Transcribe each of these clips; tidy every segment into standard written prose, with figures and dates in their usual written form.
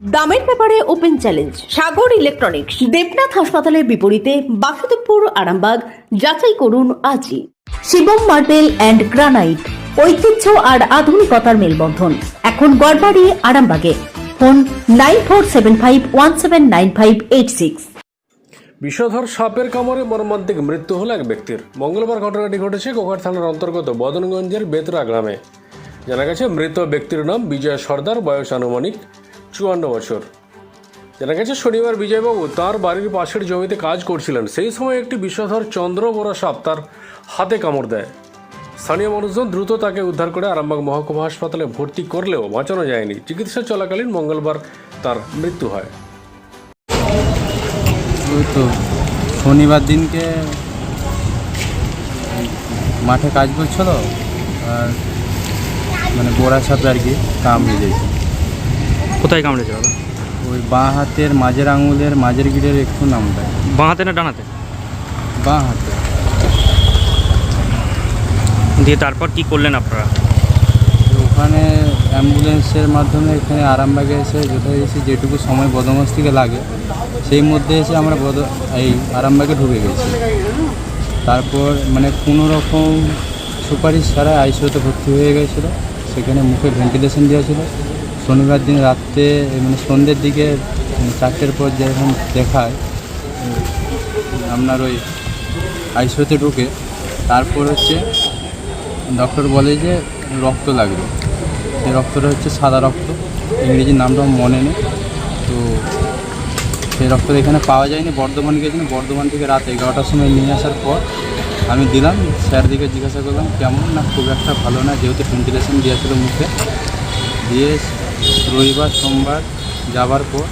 দামের ব্যাপারে open challenge সাগর electronics. Debnath হাসপাতালের বিপরীতে বাসুদেবপুর, আরামবাগ। যাচাই করুন আজই। শিবম মার্বেল অ্যান্ড গ্রানাইট, ঐতিহ্য আর আধুনিকতার মেলবন্ধন। এখন গড়বাড়ি, আরামবাগে। ফোন 9475179586। বিষধর সাপের কামড়ে মর্মান্তিক মৃত্যু হল এক ব্যক্তির। মঙ্গলবার ঘটনাটি ঘটেছে গোঘাট থানার অন্তর্গত বদনগঞ্জের বেতরা গ্রামে। জানা গেছে মৃত ব্যক্তির নাম বিজয় সর্দার, বয়স আনুমানিক 54 বছর। জানা গেছে শনিবার বিজয়বাবু তার বাড়ির পাশের জমিতে কাজ করছিলেন। সেই সময় একটি বিষধর চন্দ্রবোরা সাপ তার হাতে কামড় দেয়। স্থানীয় মানুষজন দ্রুত তাকে উদ্ধার করে আরামবাগ মহকুমা হাসপাতালে ভর্তি করলেও বাঁচানো যায়নি। চিকিৎসা চলাকালীন মঙ্গলবার তার মৃত্যু হয়। ওই তো শনিবার দিনকে মাঠে কাজ করছিল, আর মানে বোরা সাপে আর কি কামড়ে দিয়েছে। কোথায় কামড়েছে দাদা? ওই বাঁ হাতের মাঝের আঙুলের মাঝের গিটের একটু নামটায়। বাঁ হাতে না ডান হাতে? বাঁ হাতে। দিয়ে তারপর কি করলেন আপনারা? ওখানে অ্যাম্বুলেন্সের মাধ্যমে এখানে আরামবাগে এসে যথারীতি যেটুকু সময় বদমাস থেকে লাগে সেই মধ্যে এসে আমরা এই আরামবাগে ঢুকে গেছি। তারপর মানে কোনো রকম সুপারিশ ছাড়া আইসিইউতে ভর্তি হয়ে গেছিলো। সেখানে মুখে ভেন্টিলেশন দেওয়া ছিল। শনিবার দিন রাত্রে মানে সন্ধ্যের দিকে 4টের পর যখন দেখায় আপনার ওই আইসিইউতে ঢুকে, তারপর হচ্ছে ডক্টর বলে যে রক্ত লাগবে। সেই রক্তটা হচ্ছে সাদা রক্ত, ইংরেজির নামটাও মনে নেই। তো সেই রক্তটা এখানে পাওয়া যায়নি, বর্ধমান গিয়েছিলাম। বর্ধমান থেকে রাত 11টার সময় নিয়ে আসার পর আমি দিলাম। স্যার দিকে জিজ্ঞাসা করলাম কেমন, না খুব একটা ভালো না, যেহেতু ভেন্টিলেশন দিয়েছিল মুখে। দিয়ে রবিবার সোমবার যাবার পর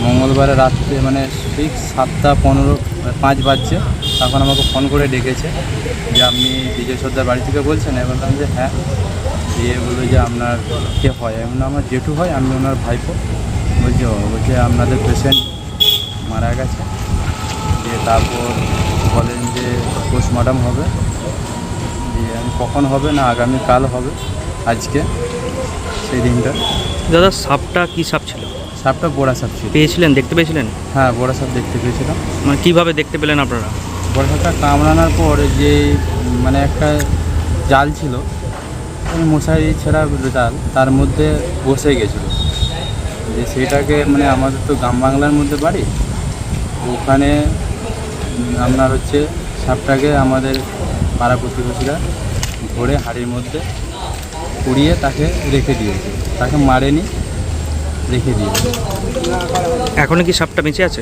মঙ্গলবারে রাত্রে মানে ঠিক 7:15-5 বাজছে, তখন আমাকে ফোন করে ডেকেছে যে আপনি বিজয় সর্দার বাড়ি থেকে বলছেন? আমি বললাম যে হ্যাঁ। দিয়ে বললো যে আপনার কে হয়? এমন আমার জেঠু হয়, আমি ওনার ভাইপো। বলছে আপনাদের পেশেন্ট মারা গেছে। দিয়ে তারপর বলেন যে পোস্টমর্টম হবে। দিয়ে আমি কখন হবে, না আগামীকাল হবে, আজকে সেই দিনটা। দাদা সাপটা কি সাপ ছিল? সাপটা বোরা সাপ ছিল। পেয়েছিলেন, দেখতে পেয়েছিলেন? হ্যাঁ, বোরা সাপ দেখতে পেয়েছিলাম। মানে কীভাবে দেখতে পেলেন আপনারা? বোরা সাপটা কামড়ানোর পর যে মানে একটা জাল ছিল, মশারি ছেঁড়া জাল, তার মধ্যে বসে গেছিলো। যে সেইটাকে মানে আমাদের তো গ্রাম বাংলার মধ্যে বাড়ি, ওখানে আপনার হচ্ছে সাপটাকে আমাদের পাড়া প্রতিবেশীরা ধরে হাঁড়ির মধ্যে পুড়িয়ে তাকে রেখে দিয়েছে। তাকে মারেনি, রেখে দিয়েছে। এখনো কি সাপটা বেঁচে আছে?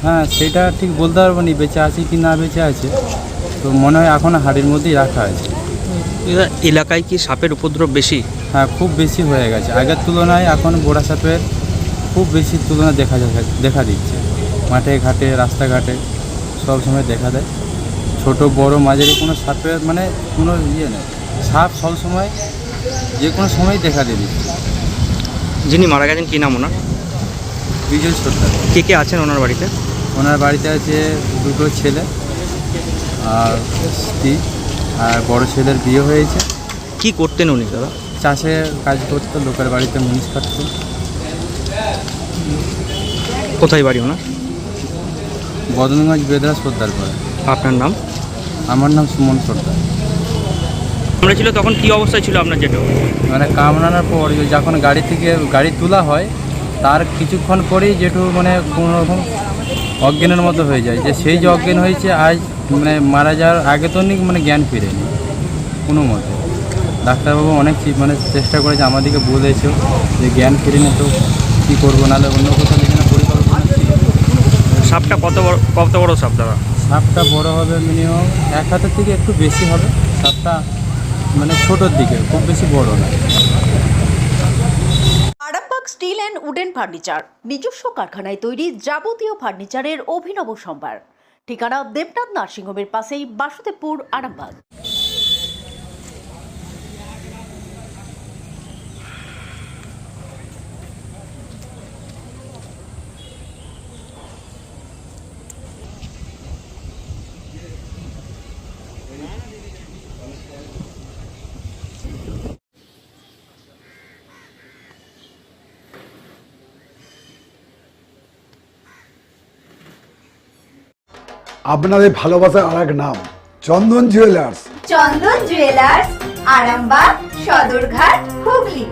হ্যাঁ, সেটা ঠিক বলতে পারবো না বেঁচে আছে কি না বেঁচে আছে। তো মনে হয় এখনও হাড়ির মধ্যেই রাখা আছে। এলাকায় কি সাপের উপদ্রব বেশি? হ্যাঁ, খুব বেশি হয়ে গেছে। আগের তুলনায় এখন বোরা সাপের খুব বেশি তুলনা দেখা দিচ্ছে। মাঠে ঘাটে, রাস্তাঘাটে সব সময় দেখা দেয়। ছোট বড় মাঝারি কোনো সাপের মানে কোনো ইয়ে নেই। সাপ সবসময় যে কোনো সময় দেখা দিয়ে দিচ্ছে। যিনি মারা গেছেন কী নাম ওনার? বিজয় সর্দার। কে কে আছেন ওনার বাড়িতে? ওনার বাড়িতে আছে 2টো ছেলে আর স্ত্রী, আর বড় ছেলের বিয়ে হয়েছে। কি করতেন উনি দাদা? চাষে কাজ করতো, লোকের বাড়িতে মুনিশ কাটতো। কোথায় বাড়ি ওনার? বদনগঞ্জ বেদরা সর্দার পাড়া। আপনার নাম? আমার নাম সুমন সর্দার। আমরা ছিল তখন কি অবস্থায় ছিল আপনার জেঠু? মানে কামড়ানোর পর যখন গাড়ি তোলা হয় তার কিছুক্ষণ পরেই জেঠু মানে কোনো রকম অজ্ঞানের মতো হয়ে যায়। যে সেই যে অজ্ঞান হয়েছে আজ মানে মারা যাওয়ার আগে তো মানে জ্ঞান ফিরেনি কোনো মতে। ডাক্তারবাবু অনেক মানে চেষ্টা করেছে, আমাদেরকে বলেছেও যে জ্ঞান ফিরেনি, তো কী করবো, নাহলে অন্য কোথাও এখানে পরিকল্পনা ছিল। সাপটা কত বড় সাপ দাদা? সাপটা বড় হবে মিনিমাম 1 হাতের থেকে একটু বেশি হবে। সাপটা মানে ছোটোর দিকে, খুব বেশি বড় না। Arambagh steel and wooden furniture, নিজস্ব কারখানায় তৈরি যাবতীয় ফার্নিচারের অভিনব সম্ভার। ঠিকানা দেবনাথ নার্সিংহোমের পাশেই, বাসুদেবপুর, আরামবাগ। আপনাদের ভালোবাসার আর এক নাম চন্দন জুয়েলার্স। চন্দন জুয়েলার্স, আরামবাগ, সদরঘাট, হুগলি।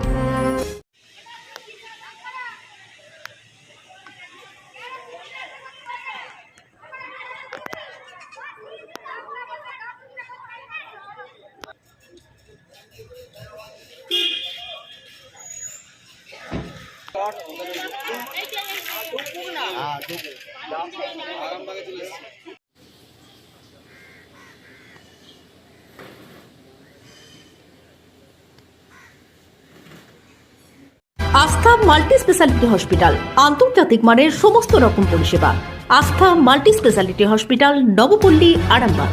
আস্থা মাল্টি স্পেশালিটি হসপিটাল, আন্তর্জাতিক মানের সমস্ত রকম পরিষেবা। Astha multi specialty hospital, Nabapally, Arambag.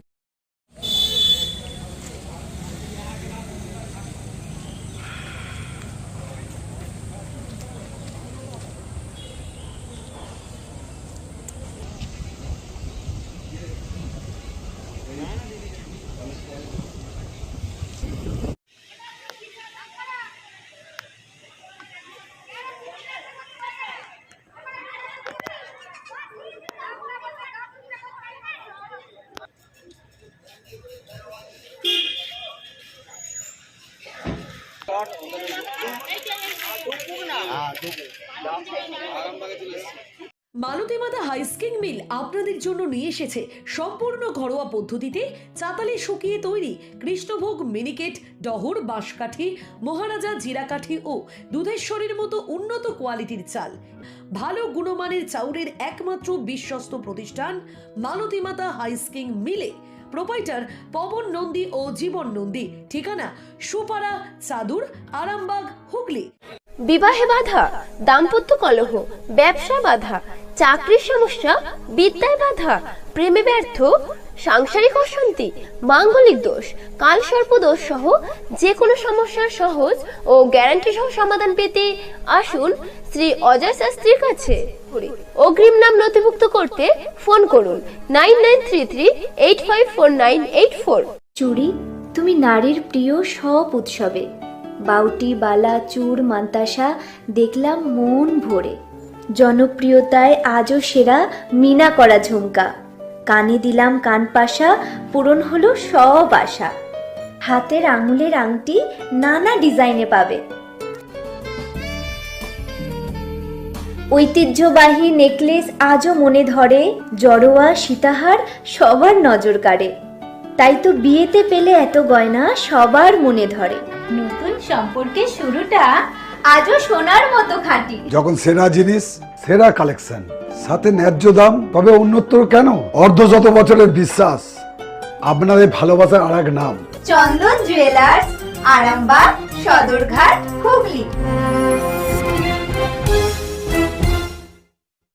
Malati Mata হাইস্কিং মিল আপনাদের জন্য নিয়ে এসেছে সম্পূর্ণ ঘরোয়া পদ্ধতিতে চাতালে শুকিয়ে তৈরি কৃষ্ণভোগ মিনিকেট, ডহর, বাঁশকাঠি, মহারাজা জিরাকাঠি ও দুধেশ্বরীর মতো উন্নত কোয়ালিটির চাল। ভালো গুণমানের চাউলের একমাত্র বিশ্বস্ত প্রতিষ্ঠান মালতী মাতা হাইস্কিং মিলে। প্রোপাইটার পবন নন্দী ও জীবন নন্দী। ঠিকানা সুপারা, চাদুর, আরামবাগ, হুগলি। বিবাহে বাধা, দাম্পত্য কলহ, ব্যবসা বাধা, চাকরির সমস্যা, বিদ্যায় বাধা, প্রেমে ব্যর্থ, সাংসারিক অশান্তি, মাঙ্গলিক দোষ, কালসর্প দোষ সহ যে কোনো সমস্যার সহজ ও গ্যারান্টি সহ সমাধান পেতে আসুন শ্রী অজয় শাস্ত্রীর কাছে। অগ্রিম নাম নথিভুক্ত করতে ফোন করুন 9933854984। চুড়ি, তুমি নারীর প্রিয় সব উৎসবে। বাউটি, বালা, চূড়, মান্তাসা দেখলাম মন ভরে। জনপ্রিয়তায় আজও সেরা মিনা করা ঝুমকা। কানে দিলাম কানপাশা, পূরণ হলো সব আশা। হাতের আঙুলের আংটি নানা ডিজাইনে পাবে। ঐতিহ্যবাহী নেকলেস আজও মনে ধরে। জড়োয়া, সীতাহার সবার নজর কাড়ে। তাই তো বিয়েতে পেলে এত গয়না সবার মনে ধরে। নতুন সম্পর্কের শুরুটা আজও সোনার মতো খাঁটি। যখন সেরা জিনিস, সেরা কালেকশন, সাথে ন্যায্য দাম, তবে উন্নতর কেন? অর্ধশত বছরের বিশ্বাস, আপনাদের ভালোবাসার আর এক নাম চন্দন জুয়েলার্স, আরামবাগ, সদরঘাট, হুগলি।